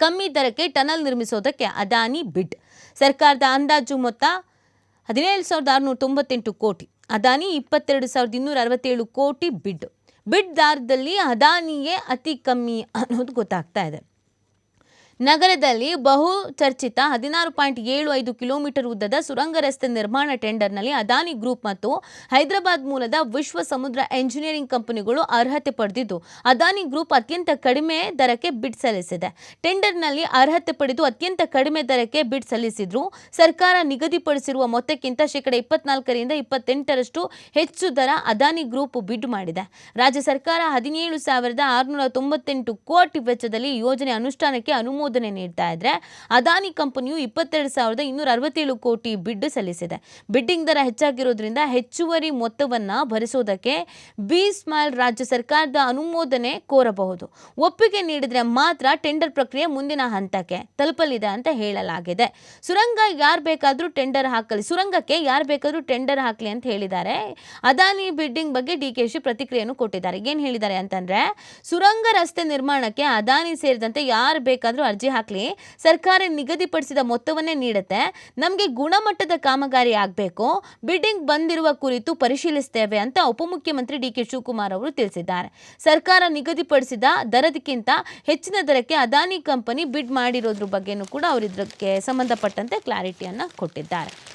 ಕಮ್ಮಿ ದರಕ್ಕೆ ಟನಲ್ ನಿರ್ಮಿಸೋದಕ್ಕೆ ಅದಾನಿ ಬಿಡ್. ಸರ್ಕಾರದ ಅಂದಾಜು ಮೊತ್ತ 17,698 ಕೋಟಿ. ಅದಾನಿ 22,267 ಕೋಟಿ ಬಿಡ್. ಬಿಡ್ ದಾರದಲ್ಲಿ ಅದಾನಿಯೇ ಅತಿ ಕಮ್ಮಿ ಅನ್ನೋದು ಗೊತ್ತಾಗ್ತಾ ಇದೆ. ನಗರದಲ್ಲಿ ಬಹು ಚರ್ಚಿತ 16.75 ಕಿಲೋಮೀಟರ್ ಉದ್ದದ ಸುರಂಗ ರಸ್ತೆ ನಿರ್ಮಾಣ ಟೆಂಡರ್ನಲ್ಲಿ ಅದಾನಿ ಗ್ರೂಪ್ ಮತ್ತು ಹೈದರಾಬಾದ್ ಮೂಲದ ವಿಶ್ವ ಸಮುದ್ರ ಎಂಜಿನಿಯರಿಂಗ್ ಕಂಪನಿಗಳು ಅರ್ಹತೆ ಪಡೆದಿದ್ದು, ಅದಾನಿ ಗ್ರೂಪ್ ಅತ್ಯಂತ ಕಡಿಮೆ ದರಕ್ಕೆ ಬಿಡ್ ಸಲ್ಲಿಸಿದೆ. ಟೆಂಡರ್ನಲ್ಲಿ ಅರ್ಹತೆ ಪಡೆದು ಅತ್ಯಂತ ಕಡಿಮೆ ದರಕ್ಕೆ ಬಿಡ್ ಸಲ್ಲಿಸಿದ್ರು. ಸರ್ಕಾರ ನಿಗದಿಪಡಿಸಿರುವ ಮೊತ್ತಕ್ಕಿಂತ 24% 28% ಹೆಚ್ಚು ದರ ಅದಾನಿ ಗ್ರೂಪ್ ಬಿಡ್ ಮಾಡಿದೆ. ರಾಜ್ಯ ಸರ್ಕಾರ 17,698 ಕೋಟಿ ವೆಚ್ಚದಲ್ಲಿ ಯೋಜನೆ ಅನುಷ್ಠಾನಕ್ಕೆ ಅನುಮೋದನೆ ನೀಡ್ತಾ ಇದ್ರೆ, ಅದಾನಿ ಕಂಪನಿಯು 22,267 ಕೋಟಿ ಬಿಡ್ ಸಲ್ಲಿಸಿದೆ. ಬಿಡ್ಡಿಂಗ್ ದರ ಹೆಚ್ಚಾಗಿರೋದ್ರಿಂದ ಹೆಚ್ಚುವರಿ ಮೊತ್ತವನ್ನ ಭರಿಸೋದಕ್ಕೆ ಬಿ-ಸ್ಮಾಲ್ ರಾಜ್ಯ ಸರ್ಕಾರದ ಅನುಮೋದನೆ ಕೋರಬಹುದು. ಒಪ್ಪಿಗೆ ನೀಡಿದ್ರೆ ಮಾತ್ರ ಟೆಂಡರ್ ಪ್ರಕ್ರಿಯೆ ಮುಂದಿನ ಹಂತಕ್ಕೆ ತಲುಪಲಿದೆ ಅಂತ ಹೇಳಲಾಗಿದೆ. ಸುರಂಗಕ್ಕೆ ಯಾರು ಬೇಕಾದರೂ ಟೆಂಡರ್ ಹಾಕಲಿ ಅಂತ ಹೇಳಿದ್ದಾರೆ. ಅದಾನಿ ಬಿಡ್ಡಿಂಗ್ ಬಗ್ಗೆ ಡಿಕೆಶಿ ಪ್ರತಿಕ್ರಿಯೆಯನ್ನು ಕೊಟ್ಟಿದ್ದಾರೆ. ಏನು ಹೇಳಿದ್ದಾರೆ ಅಂತಂದ್ರೆ, ಸುರಂಗ ರಸ್ತೆ ನಿರ್ಮಾಣಕ್ಕೆ ಅದಾನಿ ಸೇರಿದಂತೆ ಯಾರು ಬೇಕಾದರೂ ಅರ್ಜಿ ಹಾಕಲಿ, ಸರ್ಕಾರ ನಿಗದಿಪಡಿಸಿದ ಮೊತ್ತವನ್ನೇ ನೀಡುತ್ತೆ. ನಮಗೆ ಗುಣಮಟ್ಟದ ಕಾಮಗಾರಿ ಆಗಬೇಕು, ಬಿಡ್ಡಿಂಗ್ ಬಂದಿರುವ ಕುರಿತು ಪರಿಶೀಲಿಸುತ್ತೇವೆ ಅಂತ ಉಪಮುಖ್ಯಮಂತ್ರಿ ಡಿ.ಕೆ. ಶಿವಕುಮಾರ್ ಅವರು ತಿಳಿಸಿದ್ದಾರೆ. ಸರ್ಕಾರ ನಿಗದಿಪಡಿಸಿದ ದರಕ್ಕಿಂತ ಹೆಚ್ಚಿನ ದರಕ್ಕೆ ಅದಾನಿ ಕಂಪನಿ ಬಿಡ್ ಮಾಡಿರೋದ್ರ ಬಗ್ಗೆನೂ ಕೂಡ ಅವರು ಇದಕ್ಕೆ ಸಂಬಂಧಪಟ್ಟಂತೆ ಕ್ಲಾರಿಟಿಯನ್ನು ಕೊಟ್ಟಿದ್ದಾರೆ.